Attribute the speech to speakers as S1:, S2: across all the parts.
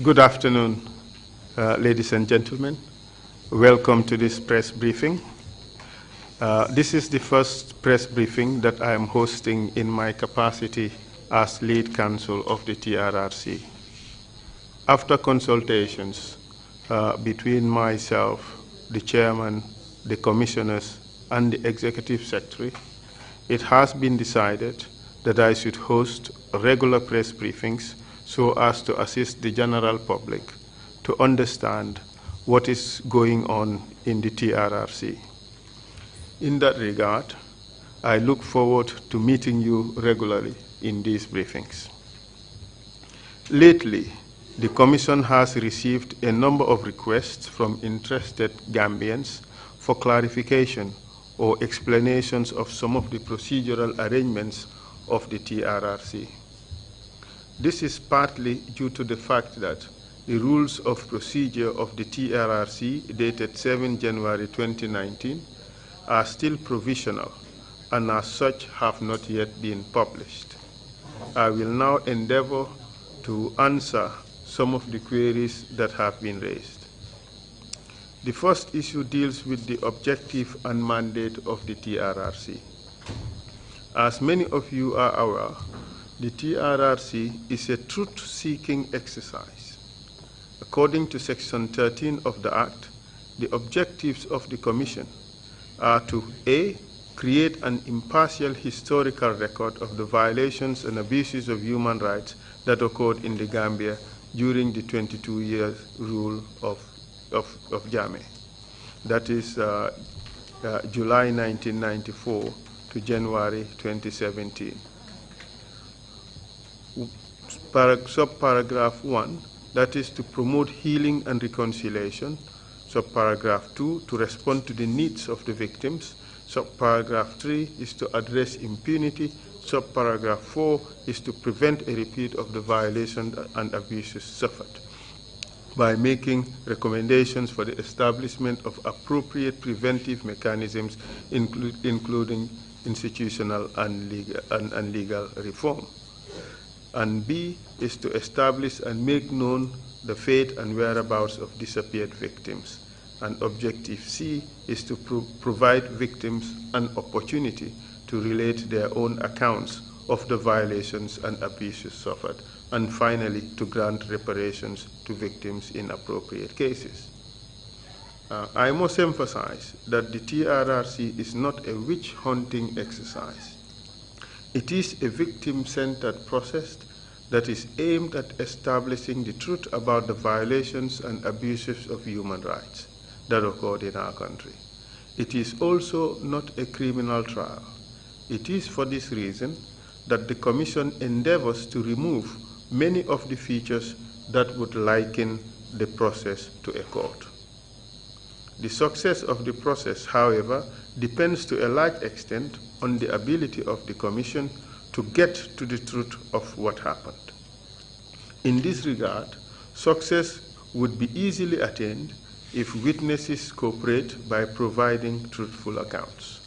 S1: Good afternoon, ladies and gentlemen. Welcome to this press briefing. This is the first press briefing that I am hosting in my capacity as lead counsel of the TRRC. After consultations between myself, the chairman, the commissioners, and the executive secretary, it has been decided that I should host regular press briefings so as to assist the general public to understand what is going on in the TRRC. In that regard, I look forward to meeting you regularly in these briefings. Lately, the Commission has received a number of requests from interested Gambians for clarification or explanations of some of the procedural arrangements of the TRRC. This is partly due to the fact that the rules of procedure of the TRRC dated 7 January 2019 are still provisional and as such have not yet been published. I will now endeavor to answer some of the queries that have been raised. The first issue deals with the objective and mandate of the TRRC. As many of you are aware, the TRRC is a truth-seeking exercise. According to Section 13 of the Act, the objectives of the Commission are to A, create an impartial historical record of the violations and abuses of human rights that occurred in the Gambia during the 22-year rule of Jammeh. That is July 1994 to January 2017. Subparagraph 1, that is to promote healing and reconciliation. Subparagraph 2, to respond to the needs of the victims. Subparagraph 3 is to address impunity. Subparagraph 4 is to prevent a repeat of the violations and abuses suffered by making recommendations for the establishment of appropriate preventive mechanisms, including institutional and legal reform. And B is to establish and make known the fate and whereabouts of disappeared victims. And objective C is to provide victims an opportunity to relate their own accounts of the violations and abuses suffered. And finally, to grant reparations to victims in appropriate cases. I must emphasize that the TRRC is not a witch-hunting exercise. It is a victim-centered process that is aimed at establishing the truth about the violations and abuses of human rights that occurred in our country. It is also not a criminal trial. It is for this reason that the Commission endeavors to remove many of the features that would liken the process to a court. The success of the process, however, depends to a large extent on the ability of the Commission to get to the truth of what happened. In this regard, success would be easily attained if witnesses cooperate by providing truthful accounts.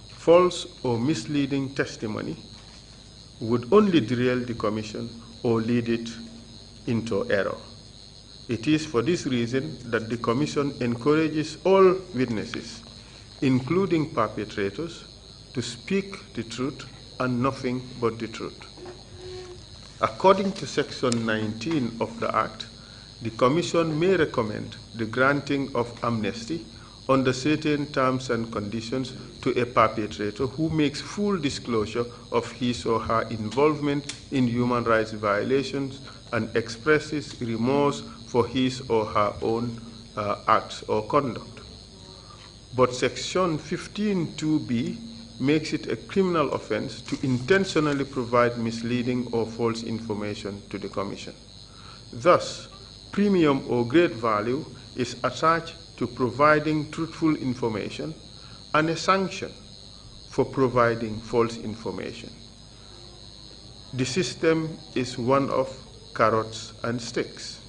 S1: False or misleading testimony would only derail the Commission or lead it into error. It is for this reason that the Commission encourages all witnesses, including perpetrators, to speak the truth and nothing but the truth. According to Section 19 of the Act, the Commission may recommend the granting of amnesty under certain terms and conditions to a perpetrator who makes full disclosure of his or her involvement in human rights violations and expresses remorse for his or her own acts or conduct. But Section 15(2)(b) makes it a criminal offense to intentionally provide misleading or false information to the Commission. Thus, premium or great value is attached to providing truthful information and a sanction for providing false information. The system is one of carrots and sticks.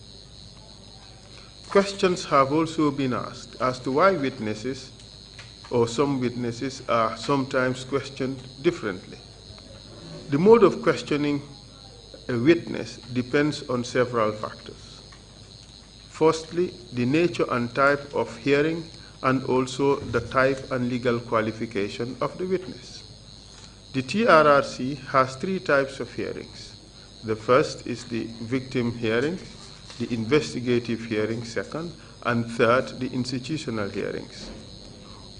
S1: Questions have also been asked as to why witnesses or some witnesses are sometimes questioned differently. The mode of questioning a witness depends on several factors. Firstly, the nature and type of hearing, and also the type and legal qualification of the witness. The TRRC has three types of hearings. The first is the victim hearing, the investigative hearing second, and third, the institutional hearings.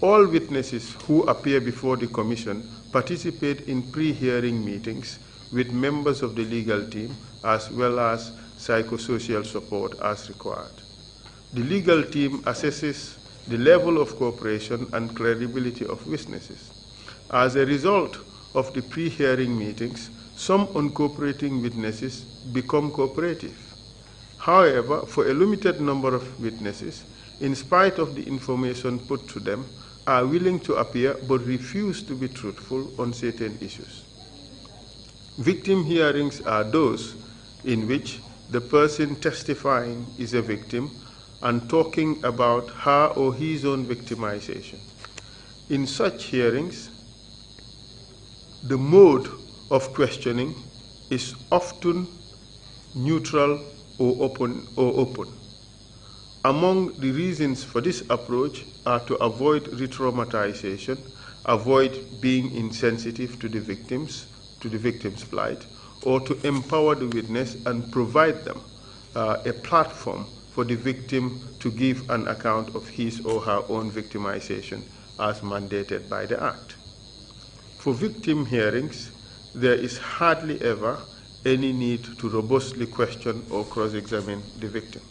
S1: All witnesses who appear before the Commission participate in pre-hearing meetings with members of the legal team as well as psychosocial support as required. The legal team assesses the level of cooperation and credibility of witnesses. As a result of the pre-hearing meetings, some uncooperating witnesses become cooperative. However, for a limited number of witnesses, in spite of the information put to them, are willing to appear but refuse to be truthful on certain issues. Victim hearings are those in which the person testifying is a victim and talking about her or his own victimization. In such hearings, the mode of questioning is often neutral or open. Among the reasons for this approach are to avoid re-traumatization, avoid being insensitive to the victim's plight, or to empower the witness and provide them a platform for the victim to give an account of his or her own victimization as mandated by the Act. For victim hearings, there is hardly ever any need to robustly question or cross-examine the victim.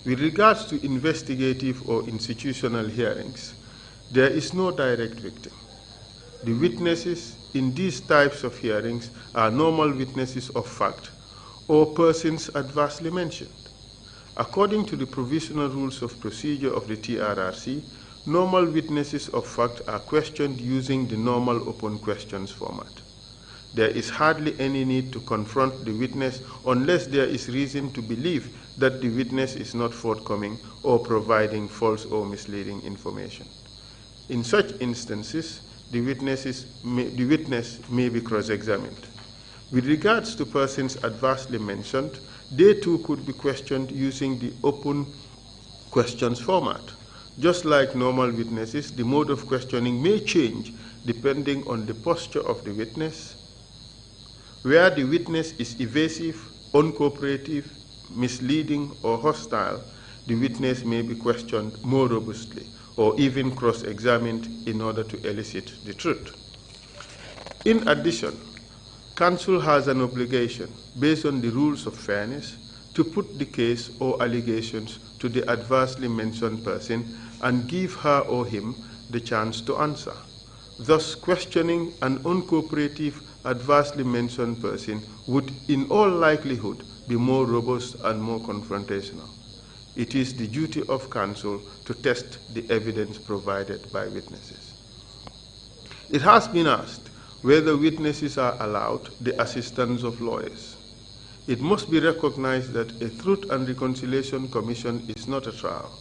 S1: With regards to investigative or institutional hearings, there is no direct victim. The witnesses in these types of hearings are normal witnesses of fact or persons adversely mentioned. According to the provisional rules of procedure of the TRRC, normal witnesses of fact are questioned using the normal open questions format. There is hardly any need to confront the witness unless there is reason to believe that the witness is not forthcoming or providing false or misleading information. In such instances, the witness may be cross-examined. With regards to persons adversely mentioned, they too could be questioned using the open questions format. Just like normal witnesses, the mode of questioning may change depending on the posture of the witness. Where the witness is evasive, uncooperative, misleading, or hostile, the witness may be questioned more robustly or even cross-examined in order to elicit the truth. In addition, counsel has an obligation, based on the rules of fairness, to put the case or allegations to the adversely mentioned person and give her or him the chance to answer. Thus, questioning an uncooperative, adversely mentioned person would, in all likelihood, be more robust and more confrontational. It is the duty of counsel to test the evidence provided by witnesses. It has been asked whether witnesses are allowed the assistance of lawyers. It must be recognized that a Truth and Reconciliation Commission is not a trial.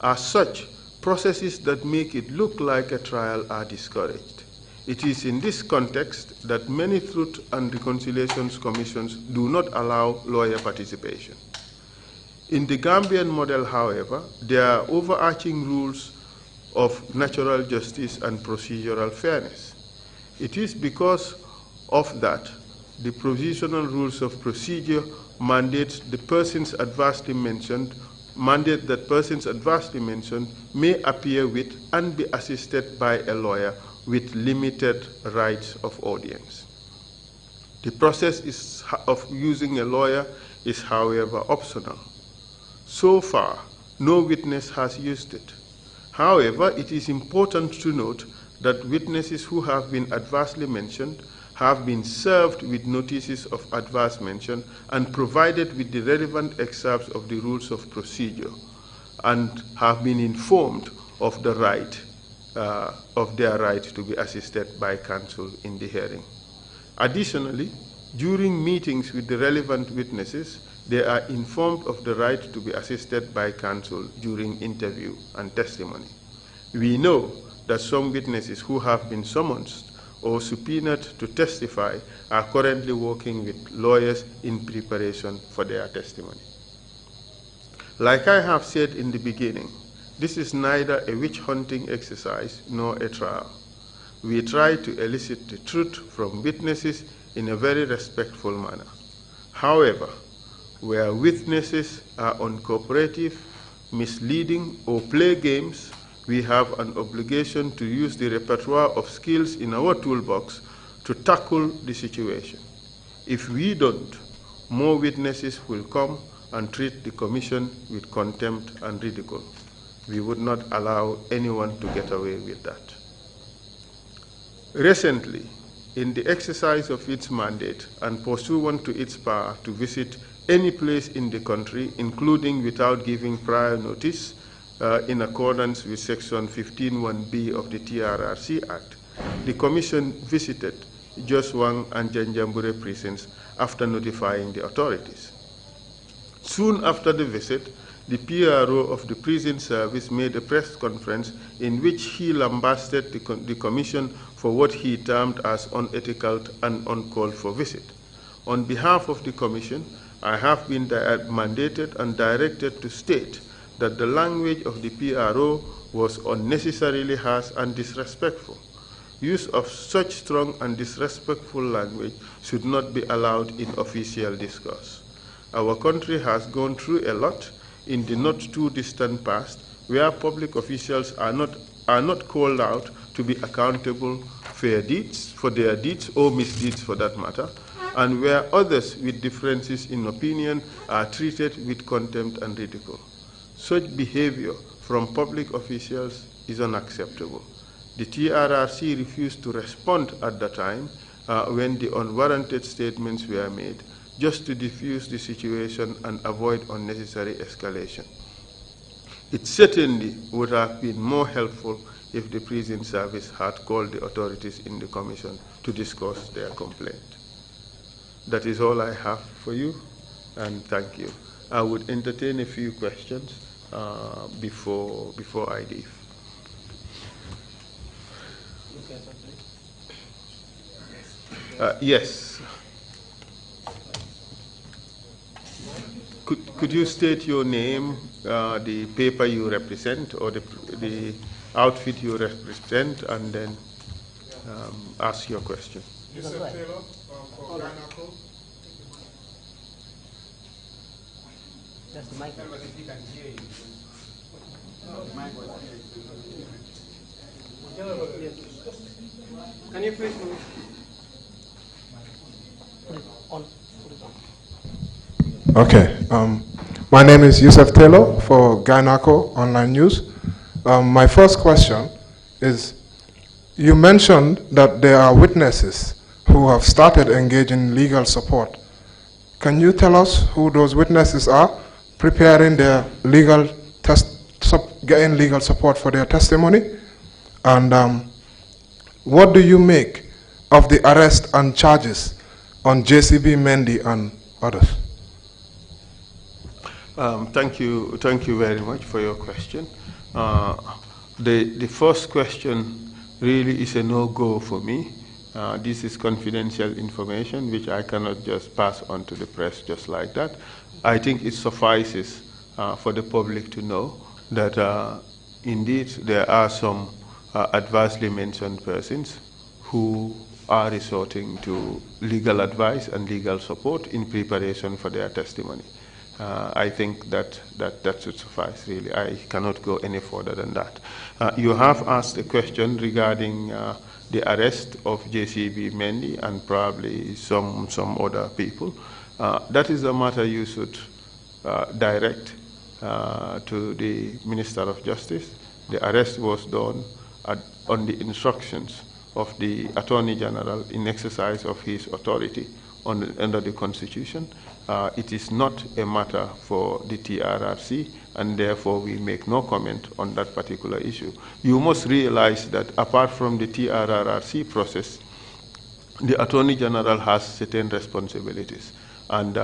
S1: As such, processes that make it look like a trial are discouraged. It is in this context that many Truth and Reconciliation Commissions do not allow lawyer participation. In the Gambian model, however, there are overarching rules of natural justice and procedural fairness. It is because of that the provisional rules of procedure mandate that persons adversely mentioned may appear with and be assisted by a lawyer with limited rights of audience. The process of using a lawyer is, however, optional. So far, no witness has used it. However, it is important to note that witnesses who have been adversely mentioned have been served with notices of adverse mention and provided with the relevant excerpts of the rules of procedure and have been informed of the right of their right to be assisted by counsel in the hearing. Additionally, during meetings with the relevant witnesses, they are informed of the right to be assisted by counsel during interview and testimony. We know that some witnesses who have been summoned or subpoenaed to testify are currently working with lawyers in preparation for their testimony. Like I have said in the beginning, this is neither a witch hunting exercise nor a trial. We try to elicit the truth from witnesses in a very respectful manner. However, where witnesses are uncooperative, misleading, or play games, we have an obligation to use the repertoire of skills in our toolbox to tackle the situation. If we don't, more witnesses will come and treat the Commission with contempt and ridicule. We would not allow anyone to get away with that. Recently, in the exercise of its mandate and pursuant to its power to visit any place in the country, including without giving prior notice, in accordance with Section 15(1)(b) of the TRRC Act, the Commission visited Joswang and Janjambure prisons after notifying the authorities. Soon after the visit, the PRO of the prison service made a press conference in which he lambasted the Commission for what he termed as unethical and uncalled for visit. On behalf of the Commission, I have been mandated and directed to state that the language of the PRO was unnecessarily harsh and disrespectful. Use of such strong and disrespectful language should not be allowed in official discourse. Our country has gone through a lot in the not too distant past where public officials are not called out to be accountable for their deeds or misdeeds for that matter, and where others with differences in opinion are treated with contempt and ridicule. Such behavior from public officials is unacceptable. The TRRC refused to respond at the time when the unwarranted statements were made, just to diffuse the situation and avoid unnecessary escalation. It certainly would have been more helpful if the prison service had called the authorities in the Commission to discuss their complaint. That is all I have for you, and thank you. I would entertain a few questions before I leave. Yes. Could you state your name, the paper you represent, or the outfit you represent, and then ask your question?
S2: Yusuf Taylor for Ganaco.
S3: That's the mic.
S2: If you can hear you.
S3: Can you please put it on?
S2: Okay. My name is Yusuf Taylor for Ganaco Online News. My first question is, you mentioned that there are witnesses who have started engaging in legal support. Can you tell us who those witnesses are preparing their getting legal support for their testimony? And what do you make of the arrest and charges on JCB Mendy and others?
S1: Thank you very much for your question. The first question really is a no-go for me. This is confidential information which I cannot just pass on to the press just like that. I think it suffices for the public to know that indeed there are some adversely mentioned persons who are resorting to legal advice and legal support in preparation for their testimony. I think that should suffice, really. I cannot go any further than that. You have asked a question regarding the arrest of JCB Mendy and probably some other people. That is a matter you should direct to the Minister of Justice. The arrest was done on the instructions of the Attorney General in exercise of his authority under the Constitution. It is not a matter for the TRRC, and therefore we make no comment on that particular issue. You must realize that apart from the TRRC process, the Attorney General has certain responsibilities, and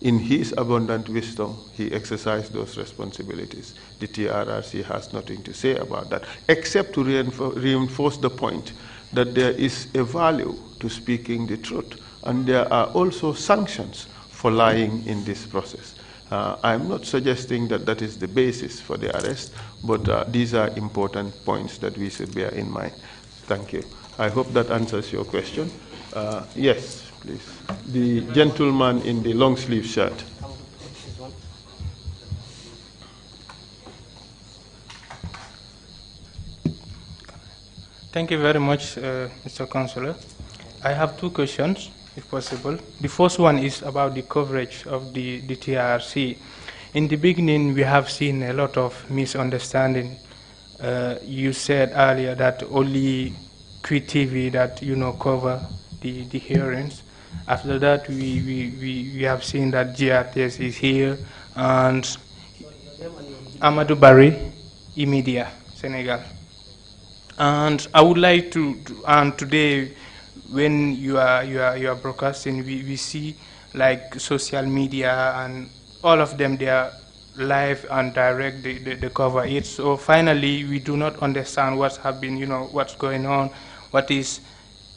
S1: in his abundant wisdom, he exercised those responsibilities. The TRRC has nothing to say about that, except to reinforce the point that there is a value to speaking the truth, and there are also sanctions for lying in this process. I'm not suggesting that that is the basis for the arrest, but these are important points that we should bear in mind. Thank you. I hope that answers your question. Yes, please. The gentleman in the long sleeve shirt.
S4: Thank you very much, Mr. Councillor. I have two questions, if possible. The first one is about the coverage of the TRC. In the beginning, we have seen a lot of misunderstanding. You said earlier that only Quit TV that cover the hearings. After that, we have seen that GRTS is here and Amadou Barry, Imedia, Senegal. And I would like and today, when you are broadcasting, we see like social media and all of them, they are live and direct, they cover it. So finally, we do not understand what's happening, what's going on, is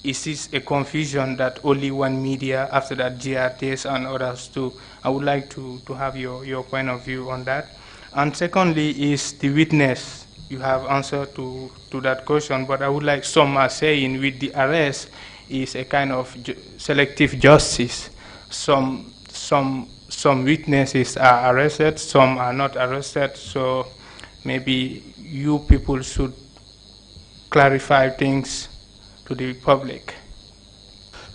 S4: this a confusion that only one media, after that GRTS and others too? I would like to have your point of view on that. And secondly is the witness. You have answered to that question, but I would like, some are saying with the arrest is a kind of selective justice. Some witnesses are arrested, some are not arrested, so maybe you people should clarify things to the public.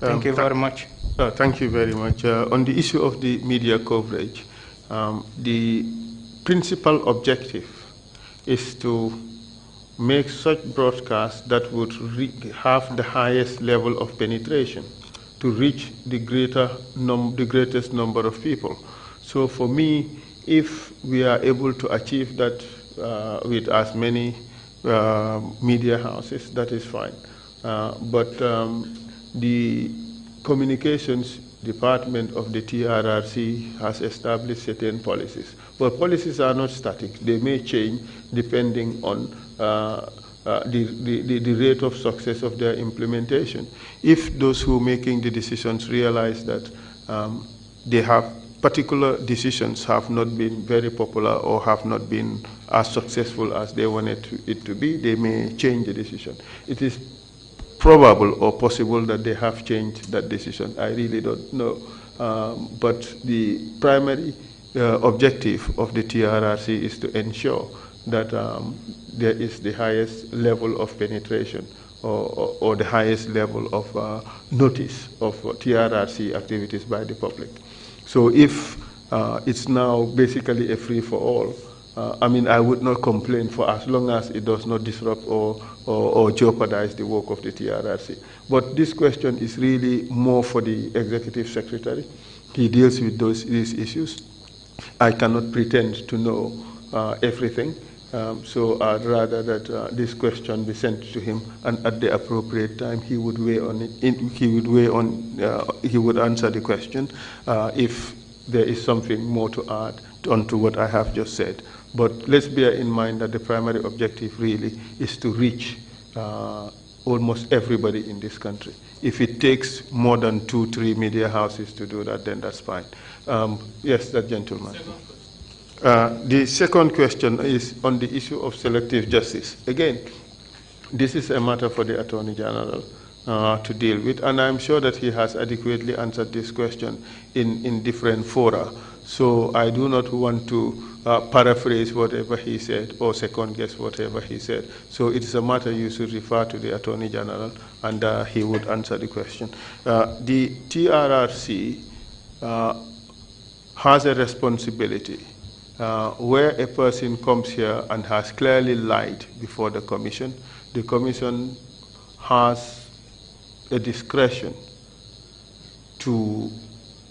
S4: Thank you very much.
S1: Thank you very much. On the issue of the media coverage, the principal objective is to make such broadcasts that would have the highest level of penetration to reach the greatest number of people. So for me, if we are able to achieve that with as many media houses, that is fine. But the communications department of the TRRC has established certain policies. But policies are not static. They may change depending on the rate of success of their implementation. If those who are making the decisions realize that they have particular decisions have not been very popular or have not been as successful as they wanted it to be, they may change the decision. It is probable or possible that they have changed that decision. I really don't know. But the primary objective of the TRRC is to ensure that there is the highest level of penetration or the highest level of notice of TRRC activities by the public. So if it's now basically a free-for-all, I mean, I would not complain for as long as it does not disrupt or jeopardize the work of the TRRC. But this question is really more for the Executive Secretary. He deals with these issues. I cannot pretend to know everything, so I'd rather that this question be sent to him, and at the appropriate time he would weigh on it. He would answer the question if there is something more to add onto what I have just said. But let's bear in mind that the primary objective really is to reach almost everybody in this country. If it takes more than 2-3 media houses to do that, then that's fine. Yes, that gentleman. The second question is on the issue of selective justice. Again, this is a matter for the Attorney General to deal with, and I'm sure that he has adequately answered this question in different fora. So I do not want to paraphrase whatever he said or second guess whatever he said. So it's a matter you should refer to the Attorney General, and he would answer the question. The TRRC has a responsibility where a person comes here and has clearly lied before the commission has a discretion to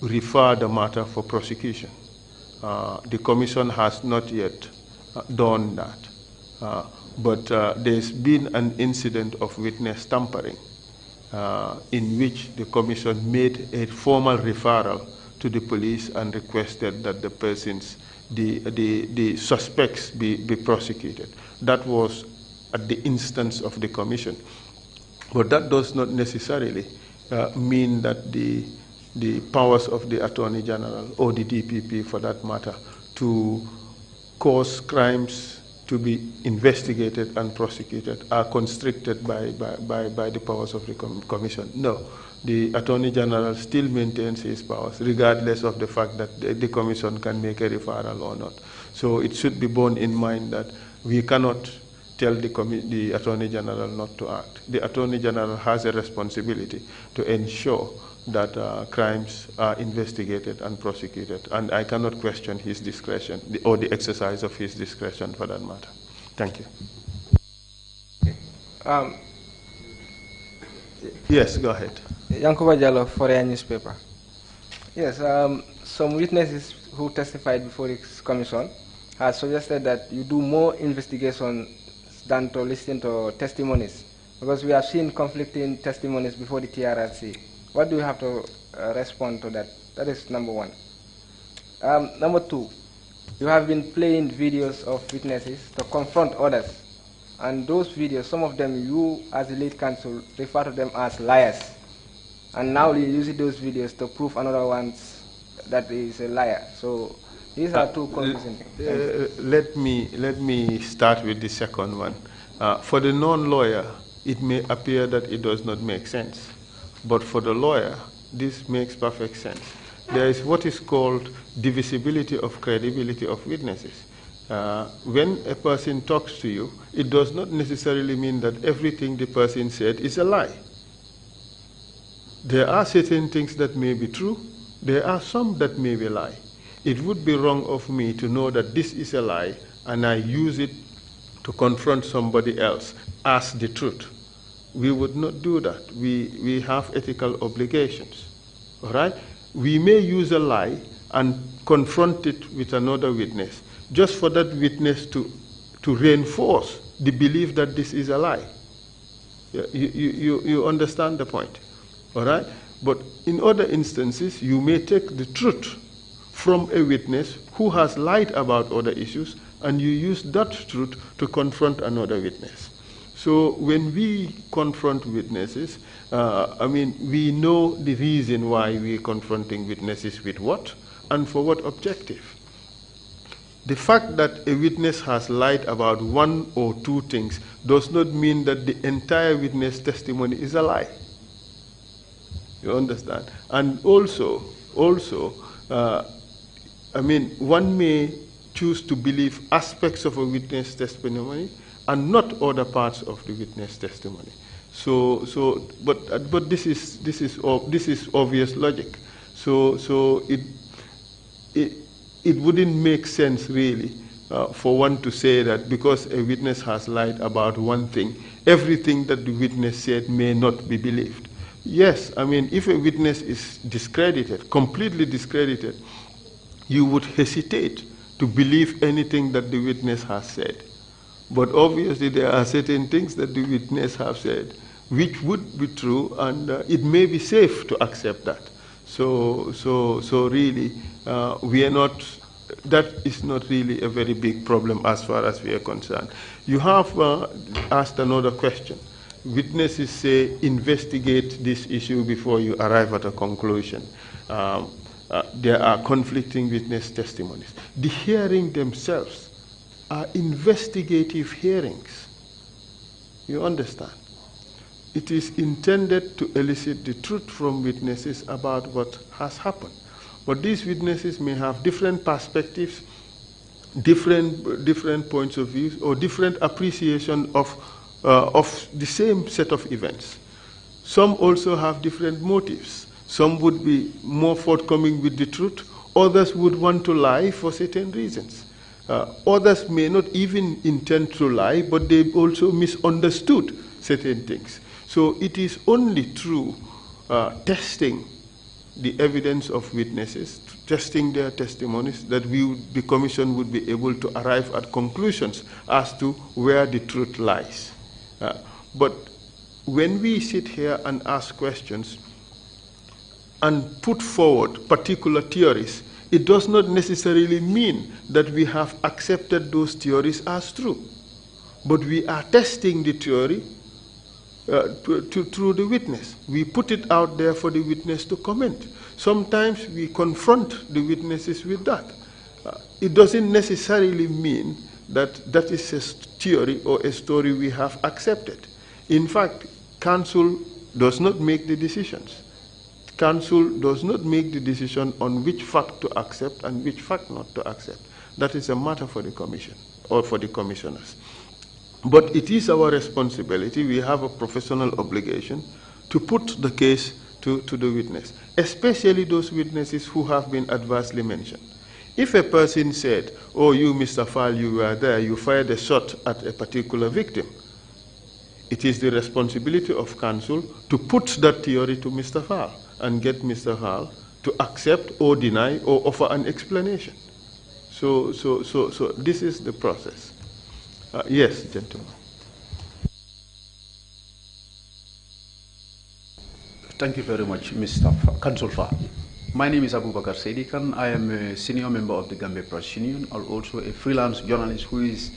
S1: refer the matter for prosecution. The commission has not yet done that, but there's been an incident of witness tampering in which the commission made a formal referral to the police and requested that the suspects be prosecuted. That was at the instance of the commission. But that does not necessarily mean that the the powers of the Attorney General or the DPP for that matter to cause crimes to be investigated and prosecuted are constricted by the powers of the Commission. No, the Attorney General still maintains his powers regardless of the fact that the Commission can make a referral or not. So it should be borne in mind that we cannot tell the Attorney General not to act. The Attorney General has a responsibility to ensure that crimes are investigated and prosecuted, and I cannot question his discretion or the exercise of his discretion for that matter. Thank you. Yes, go ahead.
S5: Yankuba Jallo, Foreign newspaper. Yes, some witnesses who testified before this commission have suggested that you do more investigation than to listen to testimonies, because we have seen conflicting testimonies before the TRC. What do you have to respond to that? That is number one. Number two, you have been playing videos of witnesses to confront others. And those videos, some of them, you as the lead counsel refer to them as liars. And now you're using those videos to prove another one that is a liar. So these are two confusing things.
S1: Let me start with the second one. For the non-lawyer, it may appear that it does not make sense. But for the lawyer, this makes perfect sense. There is what is called divisibility of credibility of witnesses. When a person talks to you, it does not necessarily mean that everything the person said is a lie. There are certain things that may be true. There are some that may be a lie. It would be wrong of me to know that this is a lie and I use it to confront somebody else as the truth. We would not do that. We have ethical obligations. All right? We may use a lie and confront it with another witness just for that witness to reinforce the belief that this is a lie. You understand the point. All right? But in other instances, you may take the truth from a witness who has lied about other issues and you use that truth to confront another witness. So when we confront witnesses, we know the reason why we're confronting witnesses with what and for what objective. The fact that a witness has lied about one or two things does not mean that the entire witness testimony is a lie. You understand? And also, one may choose to believe aspects of a witness testimony and not other parts of the witness testimony. But this is obvious logic. So it wouldn't make sense really for one to say that because a witness has lied about one thing, everything that the witness said may not be believed. Yes, if a witness is discredited, completely discredited, you would hesitate to believe anything that the witness has said. But obviously there are certain things that the witness have said which would be true, and it may be safe to accept that. So really, that is not really a very big problem as far as we are concerned. You have asked another question. Witnesses say investigate this issue before you arrive at a conclusion. There are conflicting witness testimonies. The hearing themselves are investigative hearings. You understand? It is intended to elicit the truth from witnesses about what has happened. But these witnesses may have different perspectives, different points of view, or different appreciation of the same set of events. Some also have different motives. Some would be more forthcoming with the truth. Others would want to lie for certain reasons. Others may not even intend to lie, but they also misunderstood certain things. So it is only through testing the evidence of witnesses, testing their testimonies, that the Commission would be able to arrive at conclusions as to where the truth lies. But when we sit here and ask questions and put forward particular theories, it does not necessarily mean that we have accepted those theories as true. But we are testing the theory through the witness. We put it out there for the witness to comment. Sometimes we confront the witnesses with that. It doesn't necessarily mean that that is a theory or a story we have accepted. In fact, counsel does not make the decisions. Counsel does not make the decision on which fact to accept and which fact not to accept. That is a matter for the commission or for the commissioners. But it is our responsibility, we have a professional obligation to put the case to the witness, especially those witnesses who have been adversely mentioned. If a person said, oh, you, Mr. Fall, you were there, you fired a shot at a particular victim, it is the responsibility of counsel to put that theory to Mr. Fall and get Mr. Fall to accept or deny or offer an explanation. So this is the process. Yes, gentlemen.
S6: Thank you very much, Mr. Counsel Fall. My name is Abubakar Sedikan. I am a senior member of the Gambia Press Union, and also a freelance journalist who is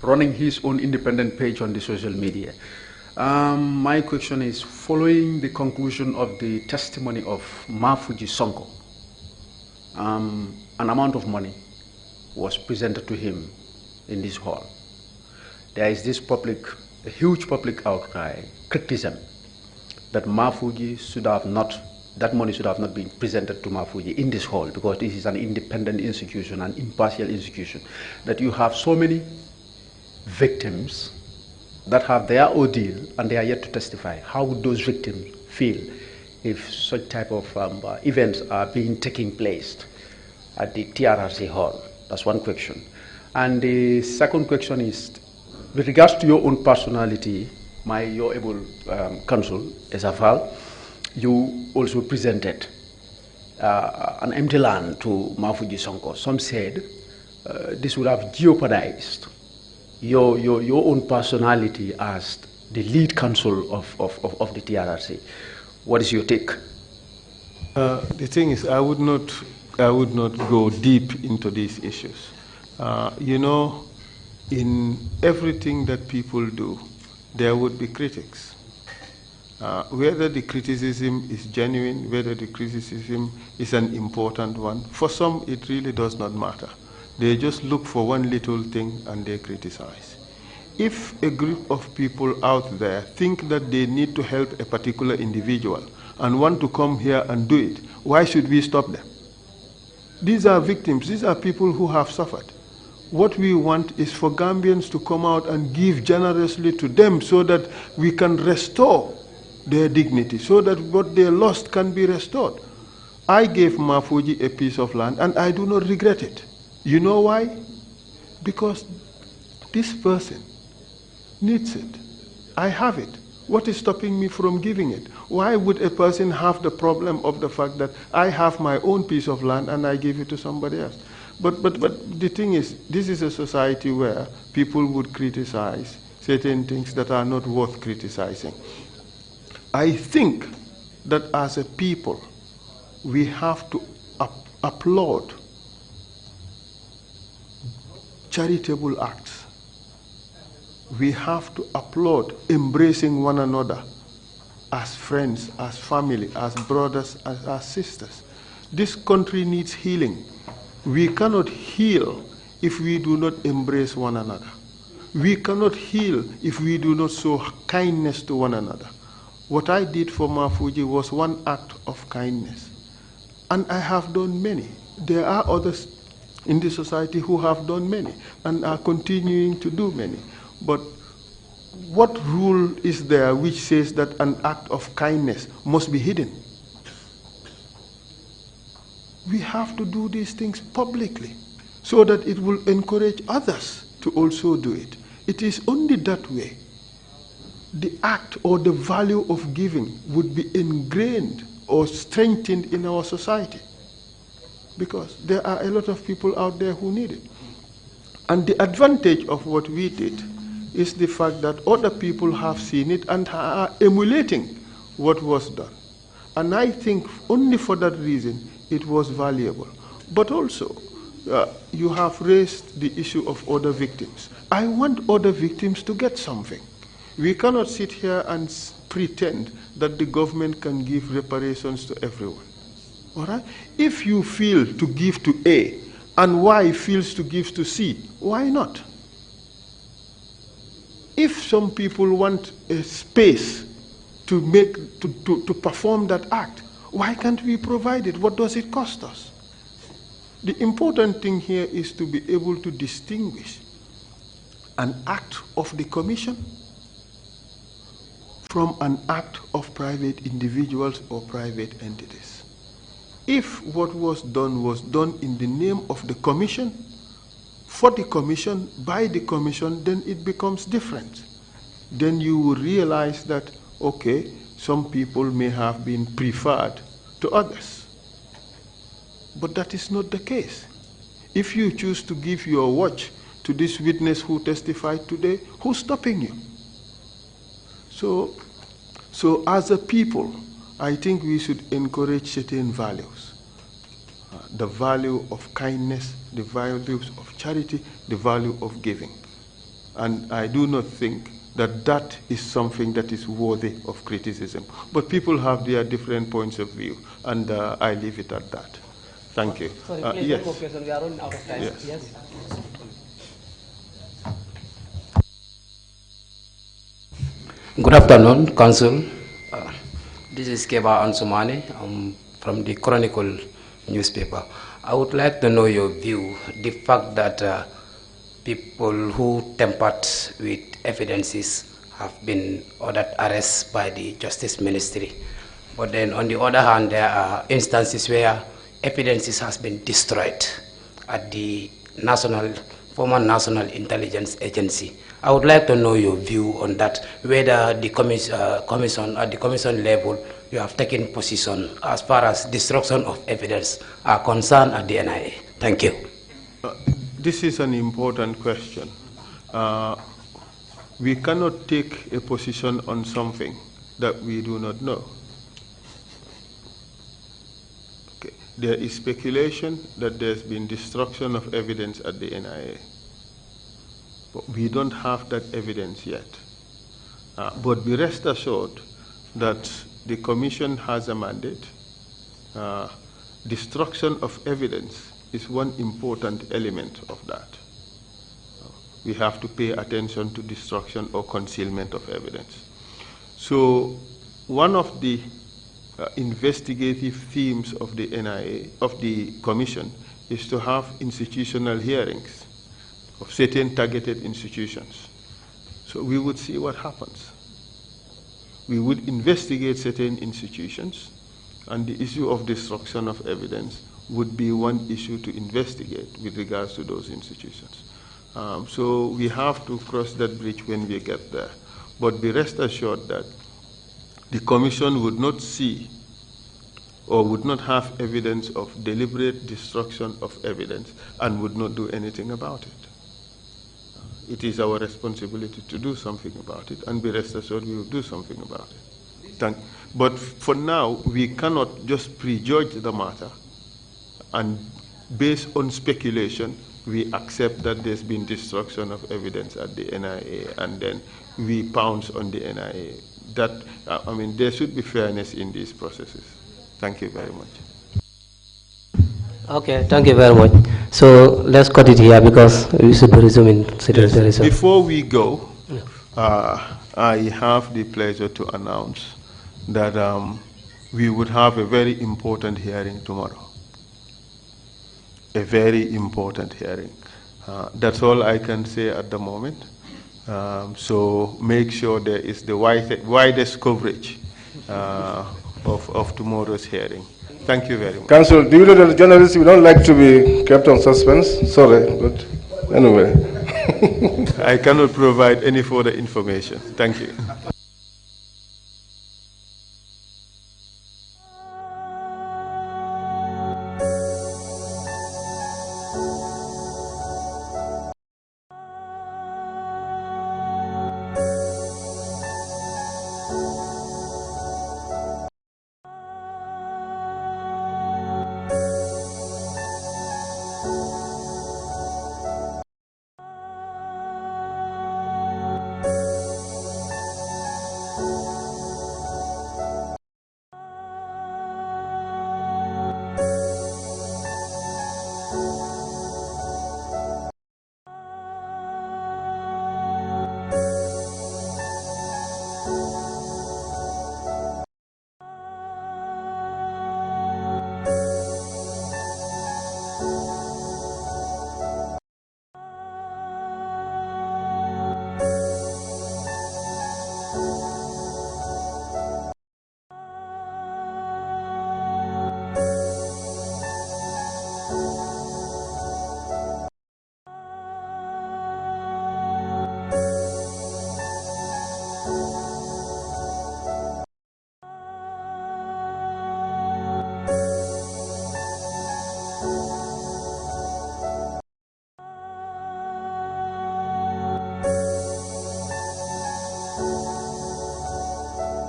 S6: running his own independent page on the social media. My question is, following the conclusion of the testimony of Mafuji Sonko, an amount of money was presented to him in this hall. There is this a huge public outcry, criticism, that Mafuji should have not, that money should have not been presented to Mafuji in this hall, because this is an independent institution, an impartial institution, that you have so many victims that have their ordeal and they are yet to testify. How would those victims feel if such type of events are taking place at the TRRC hall? That's one question. And the second question is, with regards to your own personality, your able counsel, Esafal, you also presented an empty land to Mafuji Sonko. Some said this would have jeopardized your own personality as the lead counsel of the TRRC. What is your take?
S1: The thing is, I would not go deep into these issues. You know, in everything that people do, there would be critics. Whether the criticism is genuine, whether the criticism is an important one, for some it really does not matter. They just look for one little thing and they criticize. If a group of people out there think that they need to help a particular individual and want to come here and do it, why should we stop them? These are victims, these are people who have suffered. What we want is for Gambians to come out and give generously to them so that we can restore their dignity, so that what they lost can be restored. I gave Mafuji a piece of land and I do not regret it. You know why? Because this person needs it. I have it. What is stopping me from giving it? Why would a person have the problem of the fact that I have my own piece of land and I give it to somebody else? But the thing is, this is a society where people would criticize certain things that are not worth criticizing. I think that as a people, we have to applaud charitable acts. We have to applaud embracing one another as friends, as family, as brothers, as sisters. This country needs healing. We cannot heal if we do not embrace one another. We cannot heal if we do not show kindness to one another. What I did for Mafuji was one act of kindness. And I have done many. There are others in the society who have done many and are continuing to do many. But what rule is there which says that an act of kindness must be hidden? We have to do these things publicly so that it will encourage others to also do it. It is only that way the act or the value of giving would be ingrained or strengthened in our society, because there are a lot of people out there who need it. And the advantage of what we did is the fact that other people have seen it and are emulating what was done. And I think only for that reason it was valuable. But also, you have raised the issue of other victims. I want other victims to get something. We cannot sit here and pretend that the government can give reparations to everyone. All right? If you feel to give to A and Y feels to give to C, why not? If some people want a space to perform that act, why can't we provide it? What does it cost us? The important thing here is to be able to distinguish an act of the commission from an act of private individuals or private entities. If what was done in the name of the commission, for the commission, by the commission, then it becomes different. Then you will realize that, okay, some people may have been preferred to others. But that is not the case. If you choose to give your watch to this witness who testified today, who's stopping you? So as a people, I think we should encourage certain values. The value of kindness, the values of charity, the value of giving. And I do not think that that is something that is worthy of criticism. But people have their different points of view, and I leave it at that. Thank you.
S3: Sorry, please,
S1: yes.
S3: one more question. We are running out of time.
S1: Yes.
S7: Good afternoon, Council. This is Keba Ansumani. I'm from the Chronicle newspaper. I would like to know your view, the fact that people who tampered with evidences have been ordered arrest by the Justice Ministry. But then on the other hand, there are instances where evidences has been destroyed at the former National Intelligence Agency. I would like to know your view on that, whether the commission at the commission level you have taken position as far as destruction of evidence are concerned at the NIA. Thank you.
S1: This is an important question. We cannot take a position on something that we do not know. Okay. There is speculation that there's been destruction of evidence at the NIA. But we don't have that evidence yet. But be rest assured that the Commission has a mandate. Destruction of evidence is one important element of that. We have to pay attention to destruction or concealment of evidence. So one of the investigative themes of the NIA, of the Commission, is to have institutional hearings of certain targeted institutions. So we would see what happens. We would investigate certain institutions, and the issue of destruction of evidence would be one issue to investigate with regards to those institutions. So we have to cross that bridge when we get there. But be rest assured that the Commission would not see or would not have evidence of deliberate destruction of evidence and would not do anything about it. It is our responsibility to do something about it, and be rest assured we will do something about it. But for now, we cannot just prejudge the matter, and based on speculation, we accept that there's been destruction of evidence at the NIA, and then we pounce on the NIA. That, I mean, there should be fairness in these processes. Thank you very much.
S3: Okay, thank you very much. So let's cut it here because we should be resuming very soon.
S1: Before we go, I have the pleasure to announce that we would have a very important hearing tomorrow. A very important hearing. That's all I can say at the moment. So make sure there is the widest coverage of tomorrow's hearing. Thank you very much.
S2: Council, do you know that journalists, we don't like to be kept on suspense? Sorry, but anyway.
S1: I cannot provide any further information. Thank you.